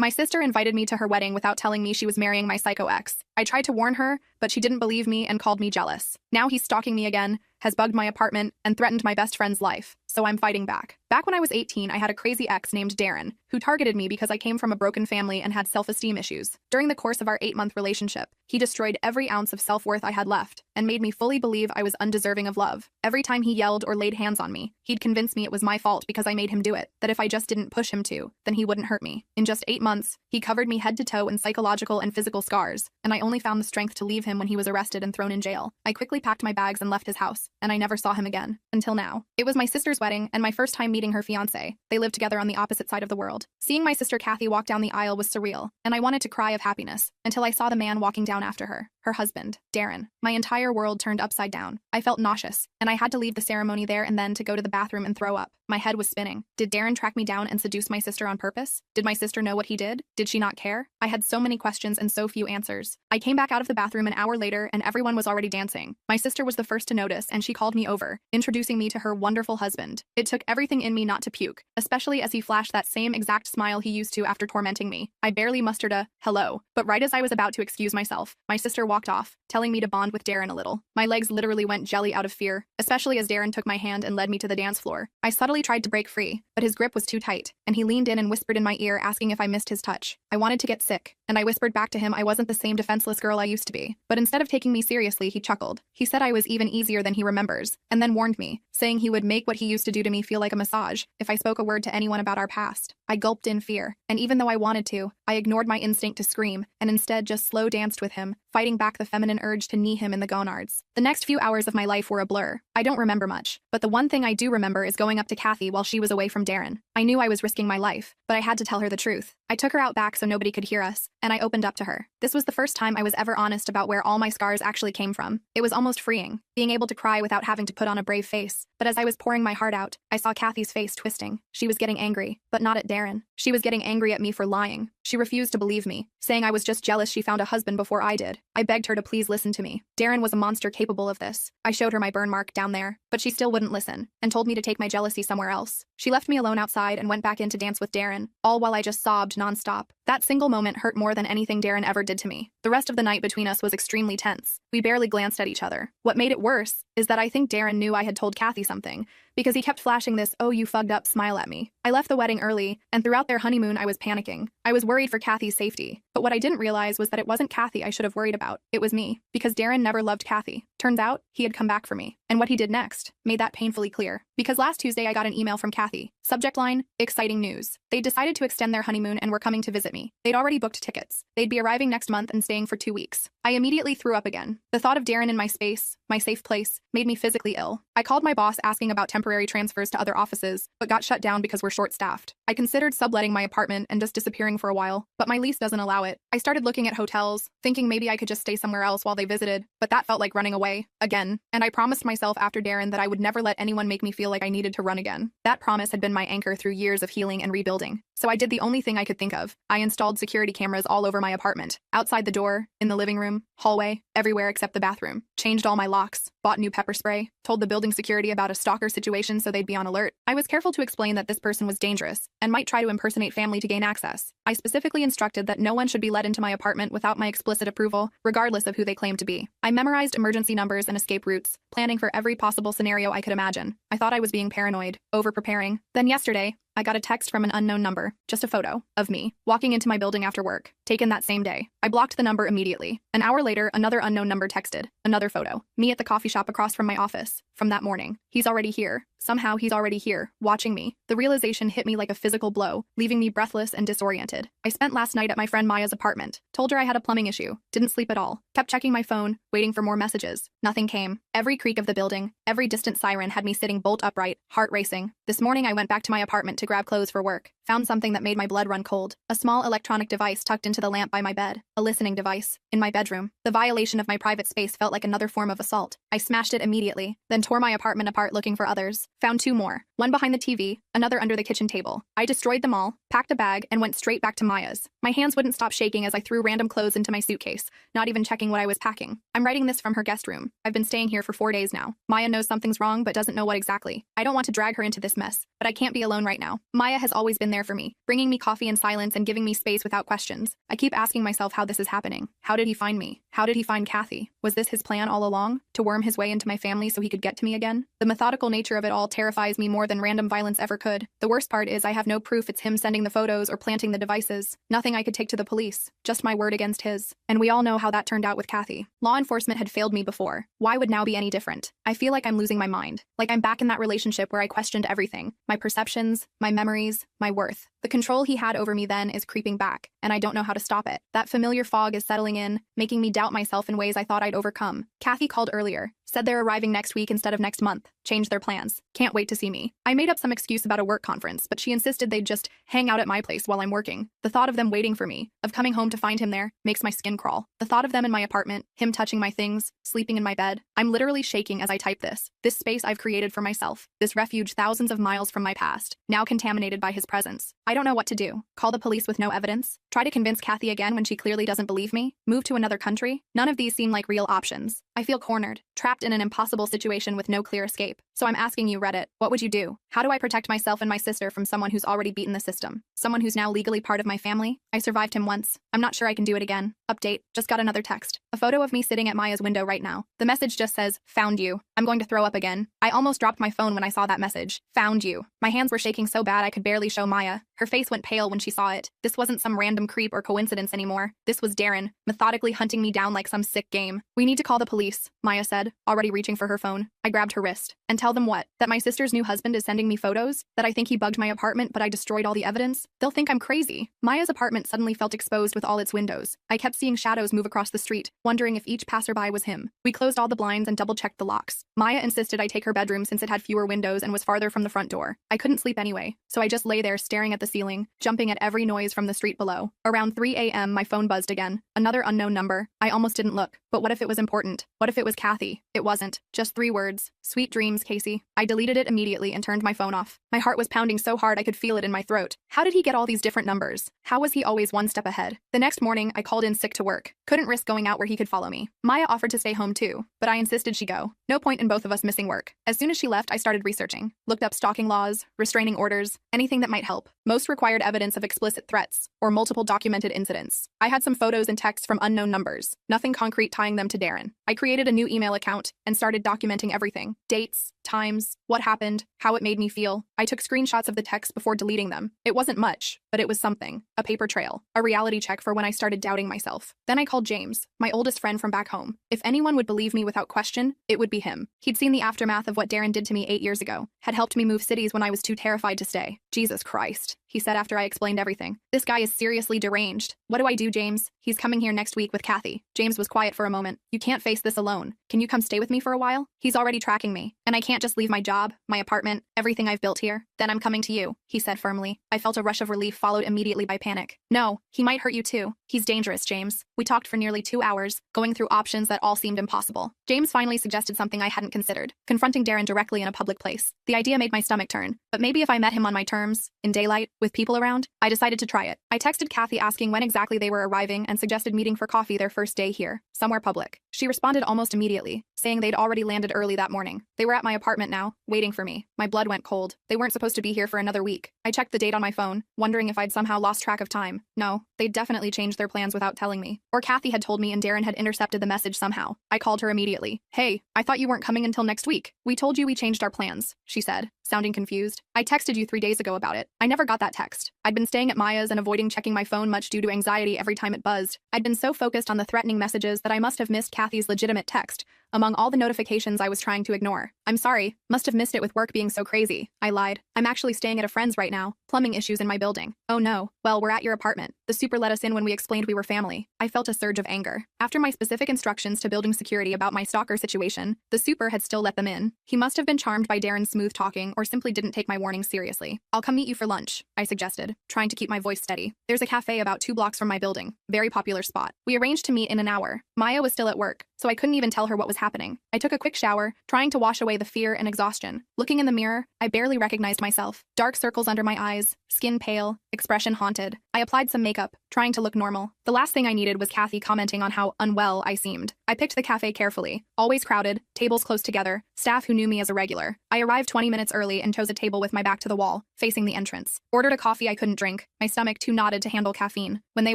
My sister invited me to her wedding without telling me she was marrying my psycho ex. I tried to warn her, but she didn't believe me and called me jealous. Now he's stalking me again, has bugged my apartment, and threatened my best friend's life. So I'm fighting back. Back when I was 18, I had a crazy ex named Darren, who targeted me because I came from a broken family and had self-esteem issues. During the course of our 8-month relationship, he destroyed every ounce of self-worth I had left and made me fully believe I was undeserving of love. Every time he yelled or laid hands on me, he'd convince me it was my fault because I made him do it, that if I just didn't push him to, then he wouldn't hurt me. In just 8 months, he covered me head to toe in psychological and physical scars, and I only found the strength to leave him when he was arrested and thrown in jail. I quickly packed my bags and left his house, and I never saw him again, until now. It was my sister's wedding and my first time meeting her fiancé. They lived together on the opposite side of the world. Seeing my sister Kathy walk down the aisle was surreal, and I wanted to cry of happiness, until I saw the man walking down after her husband, Darren. My entire world turned upside down. I felt nauseous, and I had to leave the ceremony there and then to go to the bathroom and throw up. My head was spinning. Did Darren track me down and seduce my sister on purpose? Did my sister know what he did? Did she not care? I had so many questions and so few answers. I came back out of the bathroom an hour later and everyone was already dancing. My sister was the first to notice and she called me over, introducing me to her wonderful husband. It took everything in me not to puke, especially as he flashed that same exact smile he used to after tormenting me. I barely mustered a hello, but right as I was about to excuse myself, my sister walked off, telling me to bond with Darren a little. My legs literally went jelly out of fear, especially as Darren took my hand and led me to the dance floor. I subtly tried to break free, but his grip was too tight, and he leaned in and whispered in my ear asking if I missed his touch. I wanted to get sick, and I whispered back to him I wasn't the same defenseless girl I used to be. But instead of taking me seriously, he chuckled. He said I was even easier than he remembers, and then warned me, saying he would make what he used to do to me feel like a massage if I spoke a word to anyone about our past. I gulped in fear, and even though I wanted to, I ignored my instinct to scream, and instead just slow danced with him, fighting back the feminine urge to knee him in the gonards. The next few hours of my life were a blur. I don't remember much, but the one thing I do remember is going up to Kathy while she was away from Darren. I knew I was risking my life, but I had to tell her the truth. I took her out back so nobody could hear us, and I opened up to her. This was the first time I was ever honest about where all my scars actually came from. It was almost freeing, being able to cry without having to put on a brave face. But as I was pouring my heart out, I saw Kathy's face twisting. She was getting angry, but not at Darren. She was getting angry at me for lying. She refused to believe me, saying I was just jealous she found a husband before I did. I begged her to please listen to me. Darren was a monster capable of this. I showed her my burn mark down there, but she still wouldn't listen, and told me to take my jealousy somewhere else. She left me alone outside and went back in to dance with Darren, all while I just sobbed nonstop. That single moment hurt more than anything Darren ever did to me. The rest of the night between us was extremely tense. We barely glanced at each other. What made it worse is that I think Darren knew I had told Kathy something, because he kept flashing this "oh you fucked up" smile at me. I left the wedding early, and throughout their honeymoon I was panicking. I was worried for Kathy's safety, but what I didn't realize was that it wasn't Kathy I should have worried about. It was me, because Darren never loved Kathy. Turns out, he had come back for me. And what he did next made that painfully clear. Because last Tuesday I got an email from Kathy. Subject line, exciting news. They'd decided to extend their honeymoon and were coming to visit me. They'd already booked tickets. They'd be arriving next month and staying for 2 weeks. I immediately threw up again. The thought of Darren in my space, my safe place, made me physically ill. I called my boss asking about temporary transfers to other offices, but got shut down because we're short-staffed. I considered subletting my apartment and just disappearing for a while, but my lease doesn't allow it. I started looking at hotels, thinking maybe I could just stay somewhere else while they visited, but that felt like running away, again. And I promised myself after Darren that I would never let anyone make me feel like I needed to run again. That promise had been my anchor through years of healing and rebuilding. So I did the only thing I could think of. I installed security cameras all over my apartment. Outside the door, in the living room, hallway, everywhere except the bathroom. Changed all my locks, bought new pepper spray, told the building security about a stalker situation so they'd be on alert. I was careful to explain that this person was dangerous and might try to impersonate family to gain access. I specifically instructed that no one should be let into my apartment without my explicit approval, regardless of who they claimed to be. I memorized emergency numbers and escape routes, planning for every possible scenario I could imagine. I thought I was being paranoid, over-preparing. Then yesterday, I got a text from an unknown number, just a photo, of me, walking into my building after work, taken that same day. I blocked the number immediately. An hour later, another unknown number texted, another photo, me at the coffee shop across from my office, from that morning. He's already here. Somehow he's already here, watching me. The realization hit me like a physical blow, leaving me breathless and disoriented. I spent last night at my friend Maya's apartment, told her I had a plumbing issue, didn't sleep at all, kept checking my phone, waiting for more messages. Nothing came. Every creak of the building, every distant siren had me sitting bolt upright, heart racing. This morning I went back to my apartment to grab clothes for work, found something that made my blood run cold, a small electronic device tucked into the lamp by my bed, a listening device, in my bedroom. The violation of my private space felt like another form of assault. I smashed it immediately, then tore my apartment apart looking for others, found 2 more, one behind the TV, another under the kitchen table. I destroyed them all, packed a bag, and went straight back to Maya's. My hands wouldn't stop shaking as I threw random clothes into my suitcase, not even checking what I was packing. I'm writing this from her guest room. I've been staying here for 4 days now. Maya knows something's wrong but doesn't know what exactly. I don't want to drag her into this mess, but I can't be alone right now. Maya has always been there for me, bringing me coffee in silence and giving me space without questions. I keep asking myself how this is happening. How did he find me? How did he find Kathy? Was this his plan all along? To worm his way into my family so he could get to me again? The methodical nature of it all terrifies me more than random violence ever could. The worst part is I have no proof it's him sending the photos or planting the devices. Nothing I could take to the police. Just my word against his. And we all know how that turned out with Kathy. Law enforcement had failed me before. Why would now be any different? I feel like I'm losing my mind. Like I'm back in that relationship where I questioned everything. My perceptions, my memories, my worth. The control he had over me then is creeping back, and I don't know how to stop it. That familiar fog is settling in, making me doubt myself in ways I thought I'd overcome. Kathy called earlier. Said they're arriving next week instead of next month. Changed their plans. Can't wait to see me. I made up some excuse about a work conference, but she insisted they'd just hang out at my place while I'm working. The thought of them waiting for me, of coming home to find him there, makes my skin crawl. The thought of them in my apartment, him touching my things, sleeping in my bed. I'm literally shaking as I type this. This space I've created for myself. This refuge thousands of miles from my past, now contaminated by his presence. I don't know what to do. Call the police with no evidence? Try to convince Kathy again when she clearly doesn't believe me? Move to another country? None of these seem like real options. I feel cornered, trapped in an impossible situation with no clear escape. So I'm asking you, Reddit, what would you do? How do I protect myself and my sister from someone who's already beaten the system? Someone who's now legally part of my family? I survived him once. I'm not sure I can do it again. Update, just got another text. A photo of me sitting at Maya's window right now. The message just says, found you. I'm going to throw up again. I almost dropped my phone when I saw that message. Found you. My hands were shaking so bad I could barely show Maya. Her face went pale when she saw it. This wasn't some random creep or coincidence anymore. This was Darren, methodically hunting me down like some sick game. We need to call the police, Maya said, already reaching for her phone. I grabbed her wrist. And tell them what? That my sister's new husband is sending me photos? That I think he bugged my apartment but I destroyed all the evidence? They'll think I'm crazy. Maya's apartment suddenly felt exposed with all its windows. I kept seeing shadows move across the street, wondering if each passerby was him. We closed all the blinds and double-checked the locks. Maya insisted I take her bedroom since it had fewer windows and was farther from the front door. I couldn't sleep anyway, so I just lay there staring at the ceiling, jumping at every noise from the street below. Around 3 a.m. my phone buzzed again. Another unknown number. I almost didn't look. But what if it was important? What if it was Kathy? It wasn't. Just 3 words. Sweet dreams, Casey. I deleted it immediately and turned my phone off. My heart was pounding so hard I could feel it in my throat. How did he get all these different numbers? How was he always one step ahead? The next morning, I called in sick to work. Couldn't risk going out where he could follow me. Maya offered to stay home too, but I insisted she go. No point in both of us missing work. As soon as she left, I started researching. Looked up stalking laws, restraining orders, anything that might help. Most required evidence of explicit threats or multiple documented incidents. I had some photos and texts from unknown numbers. Nothing concrete tying them to Darren. I created a new email account and started documenting everything. Dates, times, what happened, how it made me feel. I took screenshots of the text before deleting them. It wasn't much, but it was something. A paper trail. A reality check for when I started doubting myself. Then I called James, my oldest friend from back home. If anyone would believe me without question, it would be him. He'd seen the aftermath of what Darren did to me 8 years ago. Had helped me move cities when I was too terrified to stay. Jesus Christ, he said after I explained everything. This guy is seriously deranged. What do I do, James? He's coming here next week with Kathy. James was quiet for a moment. You can't face this alone. Can you come stay with me for a while? He's already tracking me, and I can't just leave my job, my apartment, everything I've built here. Then I'm coming to you, he said firmly. I felt a rush of relief followed immediately by panic. No, he might hurt you too. He's dangerous, James. We talked for nearly 2 hours, going through options that all seemed impossible. James finally suggested something I hadn't considered, confronting Darren directly in a public place. The idea made my stomach turn, but maybe if I met him on my terms, in daylight, with people around, I decided to try it. I texted Kathy asking when exactly they were arriving and suggested meeting for coffee their first day here, somewhere public. She responded almost immediately, saying they'd already landed early that morning. They were at my apartment now, waiting for me. My blood went cold. They weren't supposed to be here for another week. I checked the date on my phone, wondering if I'd somehow lost track of time. No, they'd definitely changed their plans without telling me. Or Kathy had told me and Darren had intercepted the message somehow. I called her immediately. Hey, I thought you weren't coming until next week. We told you we changed our plans, she said, sounding confused. I texted you 3 days ago about it. I never got that text. I'd been staying at Maya's and avoiding checking my phone much due to anxiety every time it buzzed. I'd been so focused on the threatening messages that I must have missed Kathy's legitimate text, among all the notifications I was trying to ignore. I'm sorry, must have missed it with work being so crazy. I lied. I'm actually staying at a friend's right now. Plumbing issues in my building. Oh no. Well, we're at your apartment. The super let us in when we explained we were family. I felt a surge of anger. After my specific instructions to building security about my stalker situation, the super had still let them in. He must have been charmed by Darren's smooth talking or simply didn't take my warning seriously. I'll come meet you for lunch, I suggested, trying to keep my voice steady. There's a cafe about 2 blocks from my building. Very popular spot. We arranged to meet in an hour. Maya was still at work, so I couldn't even tell her what was happening. I took a quick shower, trying to wash away the fear and exhaustion. Looking in the mirror, I barely recognized myself. Dark circles under my eyes, skin pale, expression haunted. I applied some makeup, trying to look normal. The last thing I needed was Kathy commenting on how unwell I seemed. I picked the cafe carefully. Always crowded, tables close together, staff who knew me as a regular. I arrived 20 minutes early and chose a table with my back to the wall, facing the entrance. Ordered a coffee I couldn't drink, my stomach too knotted to handle caffeine. When they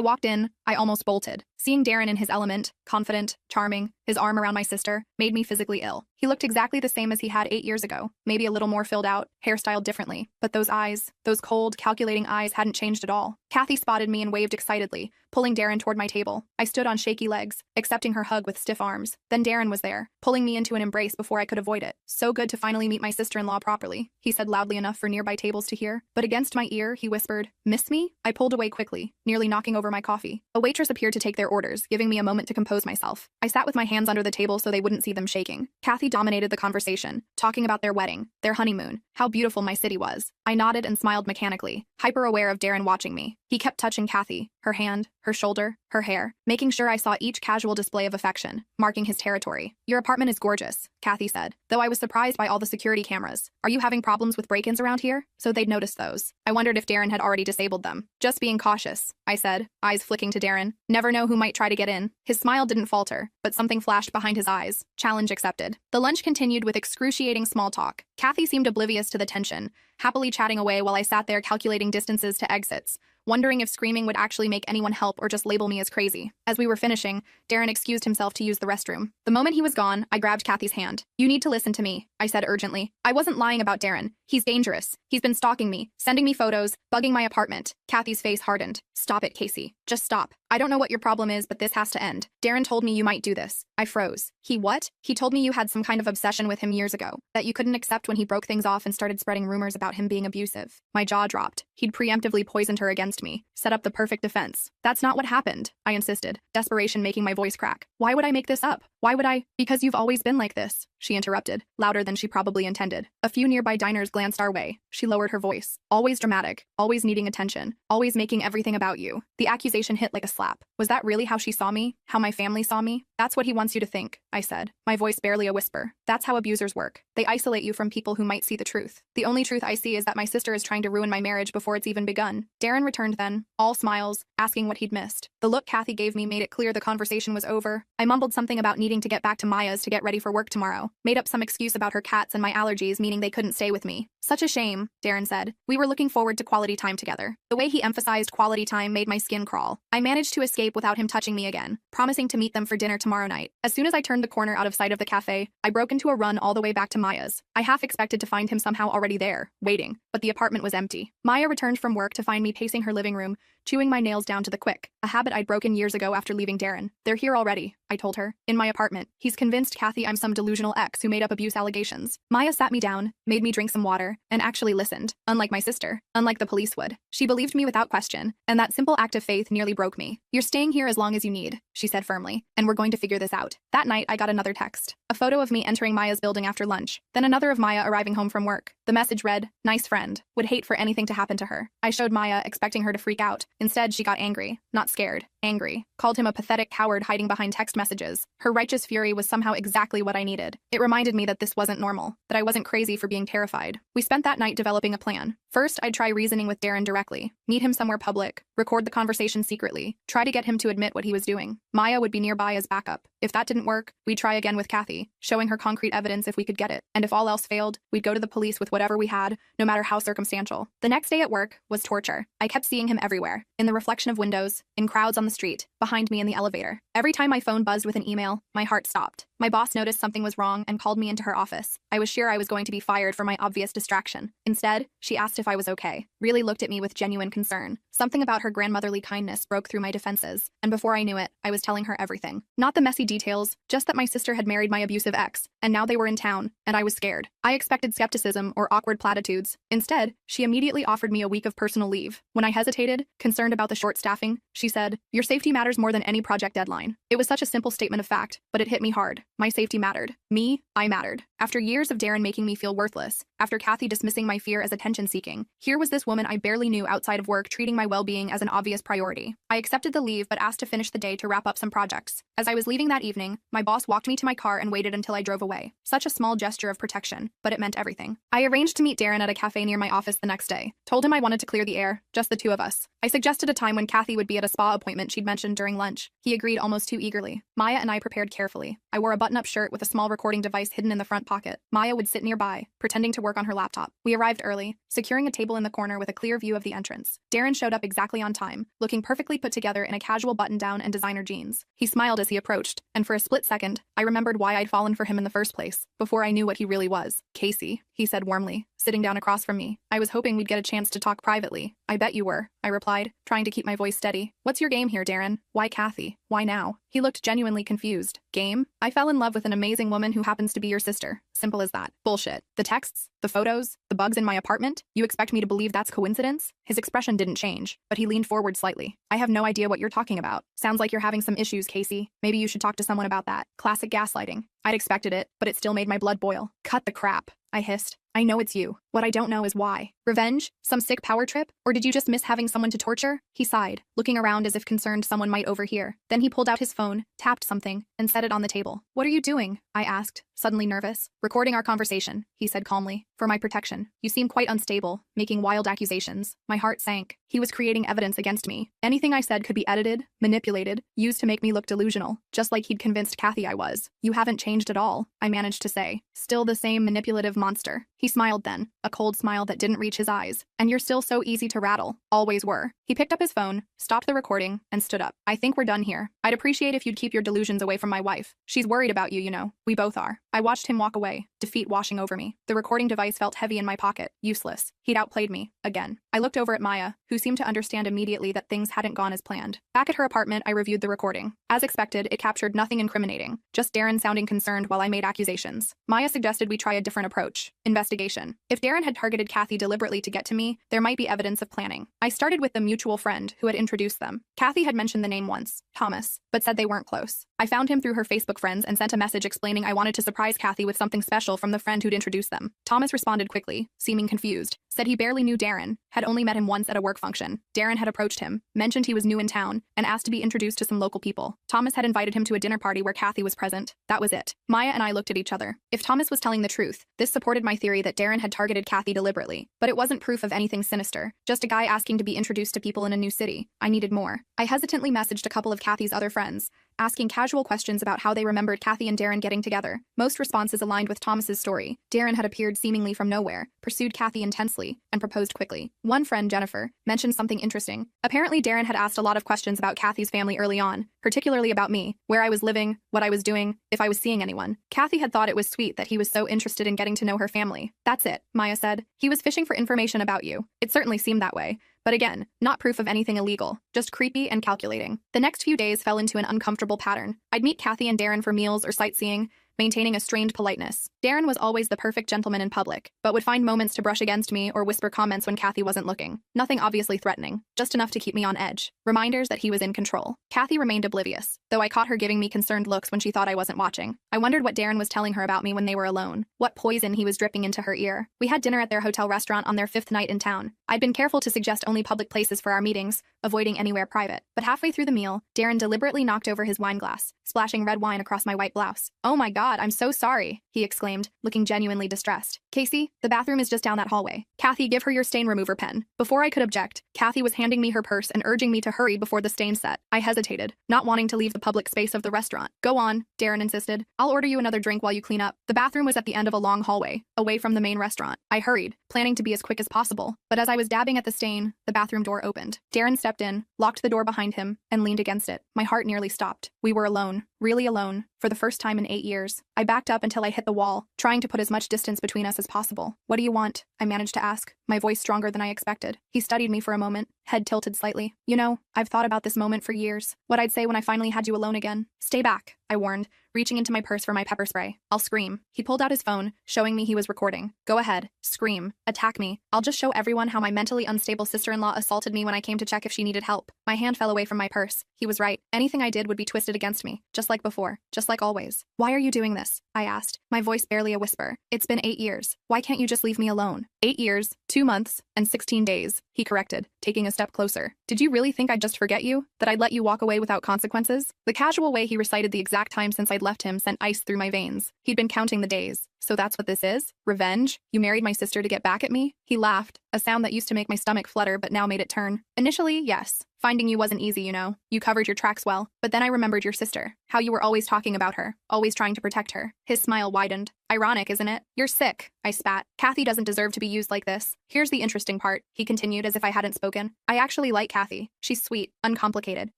walked in, I almost bolted. Seeing Darren in his element, confident, charming, his arm around my sister, made me physically ill. He looked exactly the same as he had 8 years ago, maybe a little more filled out, hairstyled differently. But those eyes, those cold, calculating eyes hadn't changed at all. Kathy spotted me and waved excitedly, pulling Darren toward my table. I stood on shaky legs, accepting her hug with stiff arms. Then Darren was there, pulling me into an embrace before I could avoid it. So good to finally meet my sister-in-law properly, he said loudly enough for nearby tables to hear. But against my ear, he whispered, "Miss me?" I pulled away quickly, nearly knocking over my coffee. A waitress appeared to take their orders, giving me a moment to compose myself. I sat with my hands under the table so they wouldn't see them shaking. Kathy dominated the conversation, talking about their wedding, their honeymoon, how beautiful my city was. I nodded and smiled mechanically, hyper-aware of Darren watching me. He kept touching Kathy, her hand, her shoulder, her hair, making sure I saw each casual display of affection, marking his territory. "Your apartment is gorgeous," Kathy said, though I was surprised by all the security cameras. "Are you having problems with break-ins around here?" So they'd noticed those. I wondered if Darren had already disabled them. "Just being cautious," I said, eyes flicking to Darren. "Never know who might try to get in." His smile didn't falter, but something flashed behind his eyes. Challenge accepted. The lunch continued with excruciating small talk. Kathy seemed oblivious to the tension, happily chatting away while I sat there calculating distances to exits, wondering if screaming would actually make anyone help or just label me as crazy. As we were finishing, Darren excused himself to use the restroom. The moment he was gone, I grabbed Kathy's hand. "You need to listen to me," I said urgently. I wasn't lying about Darren. He's dangerous. He's been stalking me, sending me photos, bugging my apartment. Kathy's face hardened. "Stop it, Casey. Just stop. I don't know what your problem is, but this has to end. Darren told me you might do this." I froze. "He what?" "He told me you had some kind of obsession with him years ago, that you couldn't accept when he broke things off and started spreading rumors about him being abusive." My jaw dropped. He'd preemptively poisoned her against me, set up the perfect defense. "That's not what happened," I insisted, desperation making my voice crack. "Why would I make this up? Why would I?" "Because you've always been like this," she interrupted, louder than she probably intended. A few nearby diners glanced our way. She lowered her voice. "Always dramatic, always needing attention, always making everything about you." The accusation hit like a slap. Was that really how she saw me? How my family saw me? "That's what he wants you to think," I said, my voice barely a whisper. "That's how abusers work. They isolate you from people who might see the truth. The only truth I see is that my sister is trying to ruin my marriage before it's even begun." Darren returned then, all smiles, asking what he'd missed. The look Kathy gave me made it clear the conversation was over. I mumbled something about needing to get back to Maya's to get ready for work tomorrow. Made up some excuse about her cats and my allergies, meaning they couldn't stay with me. "Such a shame," Darren said. "We were looking forward to quality time together." The way he emphasized quality time made my skin crawl. I managed to escape without him touching me again, promising to meet them for dinner tomorrow night. As soon as I turned the corner out of sight of the cafe, I broke into a run all the way back to Maya's. I half expected to find him somehow already there, waiting, but the apartment was empty. Maya returned from work to find me pacing her living room, chewing my nails down to the quick, a habit I'd broken years ago after leaving Darren. "They're here already," I told her, "in my apartment. He's convinced Kathy I'm some delusional ex who made up abuse allegations." Maya sat me down, made me drink some water, and actually listened, unlike my sister, unlike the police would. She believed me without question, and that simple act of faith nearly broke me. "You're staying here as long as you need," she said firmly, "and we're going to figure this out." That night, I got another text. A photo of me entering Maya's building after lunch, then another of Maya arriving home from work. The message read, "Nice friend. Would hate for anything to happen to her." I showed Maya, expecting her to freak out. Instead, she got angry. Not scared. Angry. Called him a pathetic coward hiding behind text messages. Her righteous fury was somehow exactly what I needed. It reminded me that this wasn't normal, that I wasn't crazy for being terrified. We spent that night developing a plan. First, I'd try reasoning with Darren directly, meet him somewhere public, record the conversation secretly, try to get him to admit what he was doing. Maya would be nearby as backup. If that didn't work, we'd try again with Kathy, showing her concrete evidence if we could get it. And if all else failed, we'd go to the police with whatever we had, no matter how circumstantial. The next day at work was torture. I kept seeing him everywhere, in the reflection of windows, in crowds on the street, behind me in the elevator. Every time my phone buzzed with an email, my heart stopped. My boss noticed something was wrong and called me into her office. I was sure I was going to be fired for my obvious distraction. Instead, she asked if I was okay, really looked at me with genuine concern. Something about her grandmotherly kindness broke through my defenses, and before I knew it, I was telling her everything. Not the messy details, just that my sister had married my abusive ex, and now they were in town, and I was scared. I expected skepticism or awkward platitudes. Instead, she immediately offered me a week of personal leave. When I hesitated, concerned about the short staffing, she said, "Your safety matters more than any project deadline." It was such a simple statement of fact, but it hit me hard. My safety mattered. Me, I mattered. After years of Darren making me feel worthless, after Kathy dismissing my fear as attention-seeking. Here was this woman I barely knew outside of work treating my well-being as an obvious priority. I accepted the leave but asked to finish the day to wrap up some projects. As I was leaving that evening, my boss walked me to my car and waited until I drove away. Such a small gesture of protection, but it meant everything. I arranged to meet Darren at a cafe near my office the next day. Told him I wanted to clear the air, just the two of us. I suggested a time when Kathy would be at a spa appointment she'd mentioned during lunch. He agreed almost too eagerly. Maya and I prepared carefully. I wore a button-up shirt with a small recording device hidden in the front pocket. Maya would sit nearby, pretending to work on her laptop. We arrived early, securing a table in the corner with a clear view of the entrance. Darren showed up exactly on time, looking perfectly put together in a casual button-down and designer jeans. He smiled as he approached, and for a split second, I remembered why I'd fallen for him in the first place, before I knew what he really was. Casey, he said warmly, sitting down across from me. I was hoping we'd get a chance to talk privately. I bet you were, I replied, trying to keep my voice steady. What's your game here, Darren? Why Kathy? Why now? He looked genuinely confused. Game? I fell in love with an amazing woman who happens to be your sister. Simple as that. Bullshit. The texts, the photos, the bugs in my apartment? You expect me to believe that's coincidence? His expression didn't change, but he leaned forward slightly. I have no idea what you're talking about. Sounds like you're having some issues, Casey. Maybe you should talk to someone about that. Classic gaslighting. I'd expected it, but it still made my blood boil. Cut the crap, I hissed. I know it's you. What I don't know is why. Revenge? Some sick power trip? Or did you just miss having someone to torture? He sighed, looking around as if concerned someone might overhear. Then he pulled out his phone, tapped something, and set it on the table. What are you doing? I asked, suddenly nervous. Recording our conversation, he said calmly. For my protection. You seem quite unstable, making wild accusations. My heart sank. He was creating evidence against me. Anything I said could be edited, manipulated, used to make me look delusional, just like he'd convinced Kathy I was. You haven't changed at all, I managed to say. Still the same manipulative monster. He smiled then, a cold smile that didn't reach his eyes. And you're still so easy to rattle. Always were. He picked up his phone, stopped the recording, and stood up. I think we're done here. I'd appreciate if you'd keep your delusions away from my wife. She's worried about you, you know. We both are. I watched him walk away, defeat washing over me. The recording device felt heavy in my pocket. Useless. He'd outplayed me. Again. I looked over at Maya, who seemed to understand immediately that things hadn't gone as planned. Back at her apartment, I reviewed the recording. As expected, it captured nothing incriminating. Just Darren sounding concerned while I made accusations. Maya suggested we try a different approach. Investigation. If Darren had targeted Kathy deliberately to get to me, there might be evidence of planning. I started with the mutual friend who had introduced them. Kathy had mentioned the name once, Thomas, but said they weren't close. I found him through her Facebook friends and sent a message explaining I wanted to surprise Kathy with something special from the friend who'd introduced them. Thomas responded quickly, seeming confused. Said he barely knew Darren, had only met him once at a work function. Darren had approached him, mentioned he was new in town, and asked to be introduced to some local people. Thomas had invited him to a dinner party where Kathy was present. That was it. Maya and I looked at each other. If Thomas was telling the truth, this supported my theory that Darren had targeted Kathy deliberately. But it wasn't proof of anything sinister, just a guy asking to be introduced to people in a new city. I needed more. I hesitantly messaged a couple of Kathy's other friends, asking casual questions about how they remembered Kathy and Darren getting together. Most responses aligned with Thomas's story. Darren had appeared seemingly from nowhere, pursued Kathy intensely, and proposed quickly. One friend, Jennifer, mentioned something interesting. Apparently Darren had asked a lot of questions about Kathy's family early on, particularly about me, where I was living, what I was doing, if I was seeing anyone. Kathy had thought it was sweet that he was so interested in getting to know her family. That's it, Maya said. He was fishing for information about you. It certainly seemed that way. But again, not proof of anything illegal, just creepy and calculating. The next few days fell into an uncomfortable pattern. I'd meet Kathy and Darren for meals or sightseeing, maintaining a strained politeness. Darren was always the perfect gentleman in public, but would find moments to brush against me or whisper comments when Kathy wasn't looking. Nothing obviously threatening, just enough to keep me on edge. Reminders that he was in control. Kathy remained oblivious, though I caught her giving me concerned looks when she thought I wasn't watching. I wondered what Darren was telling her about me when they were alone, what poison he was dripping into her ear. We had dinner at their hotel restaurant on their 5th night in town. I'd been careful to suggest only public places for our meetings, avoiding anywhere private. But halfway through the meal, Darren deliberately knocked over his wine glass, splashing red wine across my white blouse. "Oh my God, I'm so sorry," he exclaimed, looking genuinely distressed. "Casey, the bathroom is just down that hallway. Kathy, give her your stain remover pen." Before I could object, Kathy was handing me her purse and urging me to hurry before the stain set. I hesitated, not wanting to leave the public space of the restaurant. "Go on," Darren insisted. "I'll order you another drink while you clean up." The bathroom was at the end of a long hallway, away from the main restaurant. I hurried, planning to be as quick as possible. But as I was dabbing at the stain, the bathroom door opened. Darren stepped in, locked the door behind him, and leaned against it. My heart nearly stopped. We were alone. Really alone, for the first time in 8 years. I backed up until I hit the wall, trying to put as much distance between us as possible. "What do you want?" I managed to ask, my voice stronger than I expected. He studied me for a moment, head tilted slightly. "You know, I've thought about this moment for years. What I'd say when I finally had you alone again." "Stay back," I warned, reaching into my purse for my pepper spray. "I'll scream." He pulled out his phone, showing me he was recording. "Go ahead. Scream. Attack me. I'll just show everyone how my mentally unstable sister-in-law assaulted me when I came to check if she needed help." My hand fell away from my purse. He was right. Anything I did would be twisted against me, just like like before, just like always. Why are you doing this? I asked, my voice barely a whisper. It's been 8 years. Why can't you just leave me alone? 8 years, 2 months, and 16 days, he corrected, taking a step closer. Did you really think I'd just forget you? That I'd let you walk away without consequences? The casual way he recited the exact time since I'd left him sent ice through my veins. He'd been counting the days. So that's what this is? Revenge? You married my sister to get back at me? He laughed, a sound that used to make my stomach flutter but now made it turn. Initially, yes. Finding you wasn't easy, you know. You covered your tracks well. But then I remembered your sister. How you were always talking about her. Always trying to protect her. His smile widened. Ironic, isn't it? You're sick, I spat. Kathy doesn't deserve to be used like this. Here's the interesting part, he continued as if I hadn't spoken. I actually like Kathy. She's sweet, uncomplicated,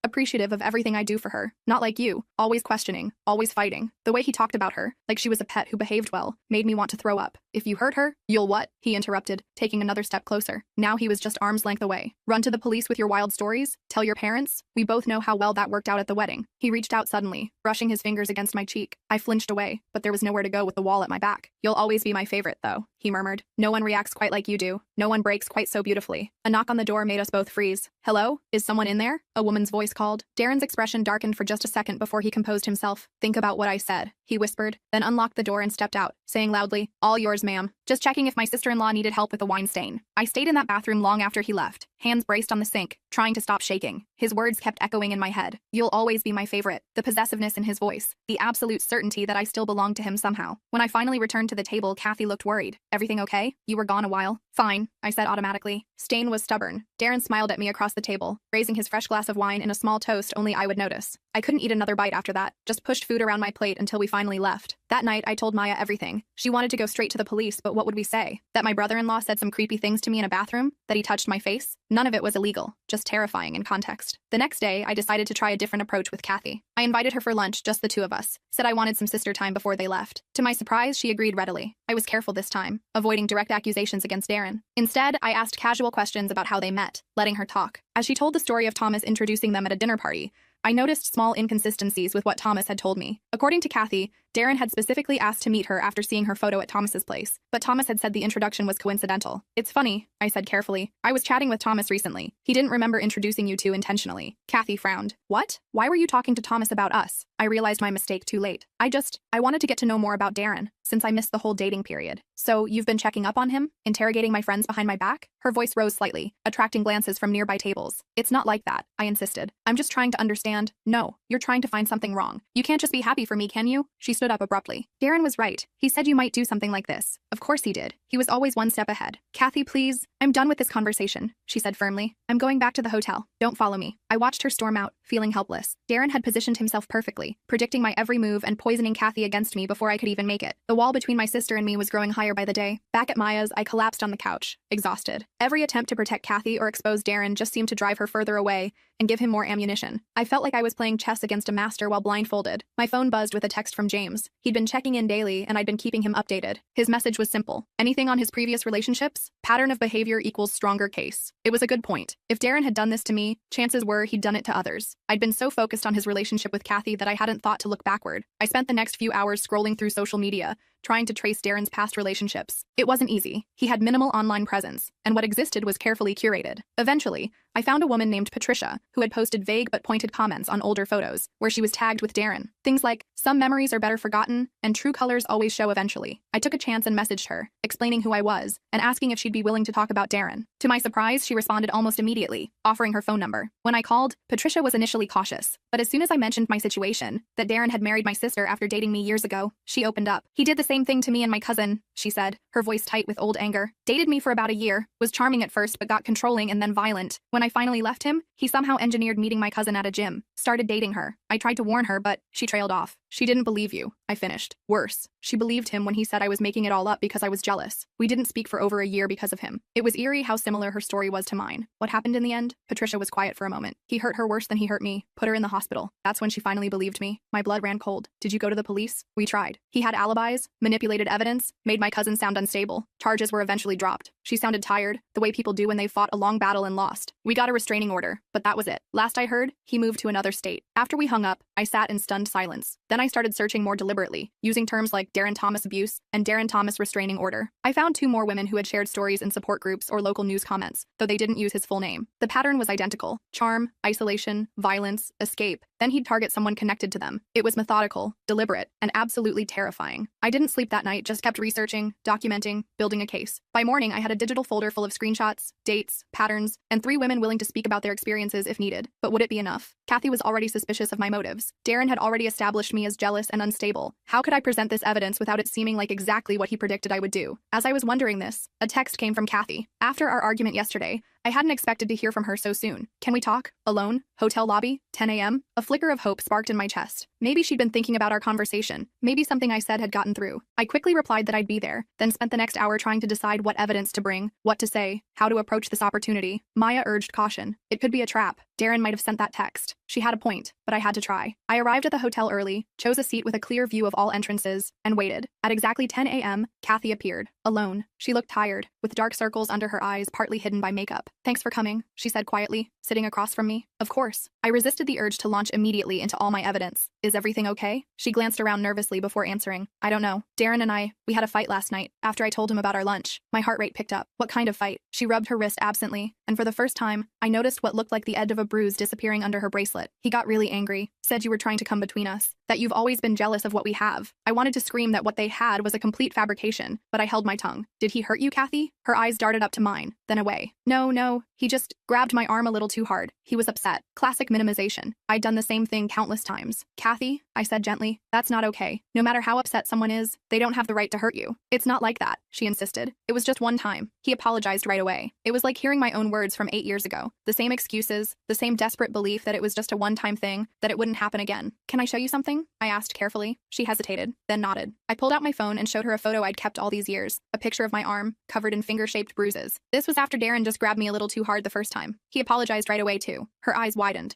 appreciative of everything I do for her. Not like you, always questioning, always fighting. The way he talked about her, like she was a pet who behaved well, made me want to throw up. If you hurt her, you'll what? He interrupted, taking another step closer. Now he was just arm's length away. Run to the police with your wild stories? Tell your parents? We both know how well that worked out at the wedding. He reached out suddenly, brushing his fingers against my cheek. I flinched away, but there was nowhere to go with the wall at my back. You'll always be my favorite, though, he murmured. No one reacts quite like you do. No one breaks quite so beautifully. A knock on the door made us both freeze. Hello? Is someone in there? A woman's voice called. Darren's expression darkened for just a second before he composed himself. Think about what I said, he whispered, then unlocked the door and stepped out, saying loudly, all yours, ma'am. Just checking if my sister-in-law needed help with the wine stain. I stayed in that bathroom long after he left, hands braced on the sink, trying to stop shaking. His words kept echoing in my head. You'll always be my favorite. The possessiveness in his voice. The absolute certainty that I still belonged to him somehow. When I finally returned to the table, Kathy looked worried. Everything okay? You were gone a while. Fine, I said automatically. Stain was stubborn. Darren smiled at me across the table, raising his fresh glass of wine in a small toast only I would notice. I couldn't eat another bite after that, just pushed food around my plate until we finally left. That night, I told Maya everything. She wanted to go straight to the police, but what would we say? That my brother-in-law said some creepy things to me in a bathroom? That he touched my face? None of it was illegal, just terrifying in context. The next day, I decided to try a different approach with Kathy. I invited her for lunch, just the two of us. Said I wanted some sister time before they left. To my surprise, she agreed readily. I was careful this time, avoiding direct accusations against Darren. Instead, I asked casual questions about how they met, letting her talk. As she told the story of Thomas introducing them at a dinner party, I noticed small inconsistencies with what Thomas had told me. According to Kathy, Darren had specifically asked to meet her after seeing her photo at Thomas's place, but Thomas had said the introduction was coincidental. It's funny, I said carefully. I was chatting with Thomas recently. He didn't remember introducing you two intentionally. Kathy frowned. What? Why were you talking to Thomas about us? I realized my mistake too late. I wanted to get to know more about Darren, since I missed the whole dating period. So, you've been checking up on him? Interrogating my friends behind my back? Her voice rose slightly, attracting glances from nearby tables. It's not like that, I insisted. I'm just trying to understand. No, you're trying to find something wrong. You can't just be happy for me, can you? She stood up abruptly. Darren was right. He said you might do something like this. Of course he did. He was always one step ahead. Kathy, please. I'm done with this conversation, she said firmly. I'm going back to the hotel. Don't follow me. I watched her storm out, feeling helpless. Darren had positioned himself perfectly, predicting my every move and poisoning Kathy against me before I could even make it. The wall between my sister and me was growing higher by the day. Back at Maya's, I collapsed on the couch, exhausted. Every attempt to protect Kathy or expose Darren just seemed to drive her further away and give him more ammunition. I felt like I was playing chess against a master while blindfolded. My phone buzzed with a text from James. He'd been checking in daily, and I'd been keeping him updated. His message was simple. Anything on his previous relationships? Pattern of behavior equals stronger case. It was a good point. If Darren had done this to me, chances were he'd done it to others. I'd been so focused on his relationship with Kathy that I hadn't thought to look backward. I spent the next few hours scrolling through social media, trying to trace Darren's past relationships. It wasn't easy. He had minimal online presence, and what existed was carefully curated. Eventually, I found a woman named Patricia, who had posted vague but pointed comments on older photos, where she was tagged with Darren. Things like, some memories are better forgotten, and true colors always show eventually. I took a chance and messaged her, explaining who I was, and asking if she'd be willing to talk about Darren. To my surprise, she responded almost immediately, offering her phone number. When I called, Patricia was initially cautious, but as soon as I mentioned my situation, that Darren had married my sister after dating me years ago, she opened up. He did the same thing to me and my cousin, she said, her voice tight with old anger. Dated me for about a year, was charming at first but got controlling and then violent. When I finally left him, he somehow engineered meeting my cousin at a gym, started dating her. I tried to warn her, but she trailed off. She didn't believe you, I finished. Worse, she believed him when he said I was making it all up because I was jealous. We didn't speak for over a year because of him. It was eerie how similar her story was to mine. What happened in the end? Patricia was quiet for a moment. He hurt her worse than he hurt me, put her in the hospital. That's when she finally believed me. My blood ran cold. Did you go to the police? We tried. He had alibis, manipulated evidence, made my cousin sound unstable. Charges were eventually dropped. She sounded tired, the way people do when they've fought a long battle and lost. We got a restraining order, but that was it. Last I heard, he moved to another state. After we hung up, I sat in stunned silence. Then I started searching more deliberately, using terms like Darren Thomas abuse and Darren Thomas restraining order. I found 2 more women who had shared stories in support groups or local news comments, though they didn't use his full name. The pattern was identical: charm, isolation, violence, escape. Then he'd target someone connected to them. It was methodical, deliberate, and absolutely terrifying. I didn't sleep that night, just kept researching, documenting, building a case. By morning, I had a digital folder full of screenshots, dates, patterns, and 3 women willing to speak about their experiences if needed. But would it be enough? Kathy was already suspicious of my motives. Darren had already established me as jealous and unstable. How could I present this evidence without it seeming like exactly what he predicted I would do? As I was wondering this, a text came from Kathy. After our argument yesterday, I hadn't expected to hear from her so soon. Can we talk? Alone? Hotel lobby? 10 a.m.? A flicker of hope sparked in my chest. Maybe she'd been thinking about our conversation. Maybe something I said had gotten through. I quickly replied that I'd be there, then spent the next hour trying to decide what evidence to bring, what to say, how to approach this opportunity. Maya urged caution. It could be a trap. Darren might have sent that text. She had a point, but I had to try. I arrived at the hotel early, chose a seat with a clear view of all entrances, and waited. At exactly 10 a.m., Kathy appeared. Alone. She looked tired, with dark circles under her eyes partly hidden by makeup. Thanks for coming, she said quietly, sitting across from me. Of course. I resisted the urge to launch immediately into all my evidence. Is everything okay? She glanced around nervously before answering. I don't know. Darren and we had a fight last night. After I told him about our lunch, my heart rate picked up. What kind of fight? She rubbed her wrist absently, and for the first time, I noticed what looked like the edge of a bruise disappearing under her bracelet. He got really angry, said you were trying to come between us, that you've always been jealous of what we have. I wanted to scream that what they had was a complete fabrication, but I held my tongue. Did he hurt you, Kathy? Her eyes darted up to mine, then away. No, he just grabbed my arm a little too hard. He was upset. Classic minimization. I'd done the same thing countless times. Kathy, I said gently, that's not okay. No matter how upset someone is, they don't have the right to hurt you. It's not like that, she insisted. It was just one time. He apologized right away. It was like hearing my own words from 8 years ago. The same excuses, the same desperate belief that it was just a one-time thing, that it wouldn't happen again. Can I show you something? I asked carefully. She hesitated, then nodded. I pulled out my phone and showed her a photo I'd kept all these years, a picture of my arm, covered in finger-shaped bruises. This was after Darren just grabbed me a little too hard the first time. He apologized right away too. Her eyes widened.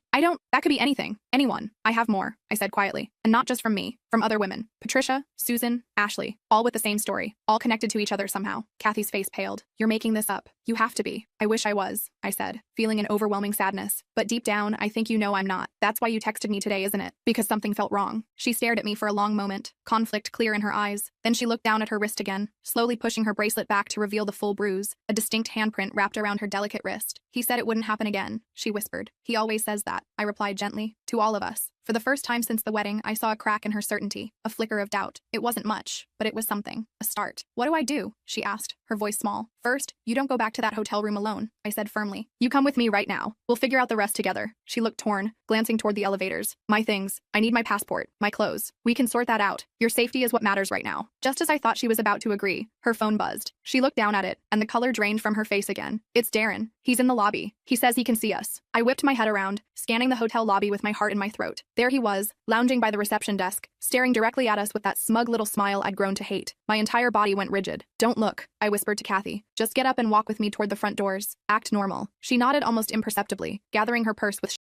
That could be anything. Anyone. I have more, I said quietly. And not just from me, from other women. Patricia, Susan, Ashley, all with the same story, all connected to each other somehow. Kathy's face paled. You're making this up. You have to be. I wish I was, I said, feeling an overwhelming sadness. But deep down, I think you know I'm not. That's why you texted me today, isn't it? Because something felt wrong. She stared at me for a long moment, conflict clear in her eyes. Then she looked down at her wrist again, slowly pushing her bracelet back to reveal the full bruise, a distinct handprint wrapped around her delicate wrist. He said it wouldn't happen again, she whispered. He always says that, I replied gently, to all of us. For the first time since the wedding, I saw a crack in her certainty, a flicker of doubt. It wasn't much, but it was something, a start. What do I do? She asked, her voice small. First, you don't go back to that hotel room alone, I said firmly. You come with me right now. We'll figure out the rest together. She looked torn, glancing toward the elevators. My things. I need my passport, my clothes. We can sort that out. Your safety is what matters right now. Just as I thought she was about to agree, her phone buzzed. She looked down at it, and the color drained from her face again. It's Darren. He's in the lobby. He says he can see us. I whipped my head around, scanning the hotel lobby with my heart in my throat. There he was, lounging by the reception desk, staring directly at us with that smug little smile I'd grown to hate. My entire body went rigid. Don't look, I whispered to Kathy. Just get up and walk with me toward the front doors. Act normal. She nodded almost imperceptibly, gathering her purse with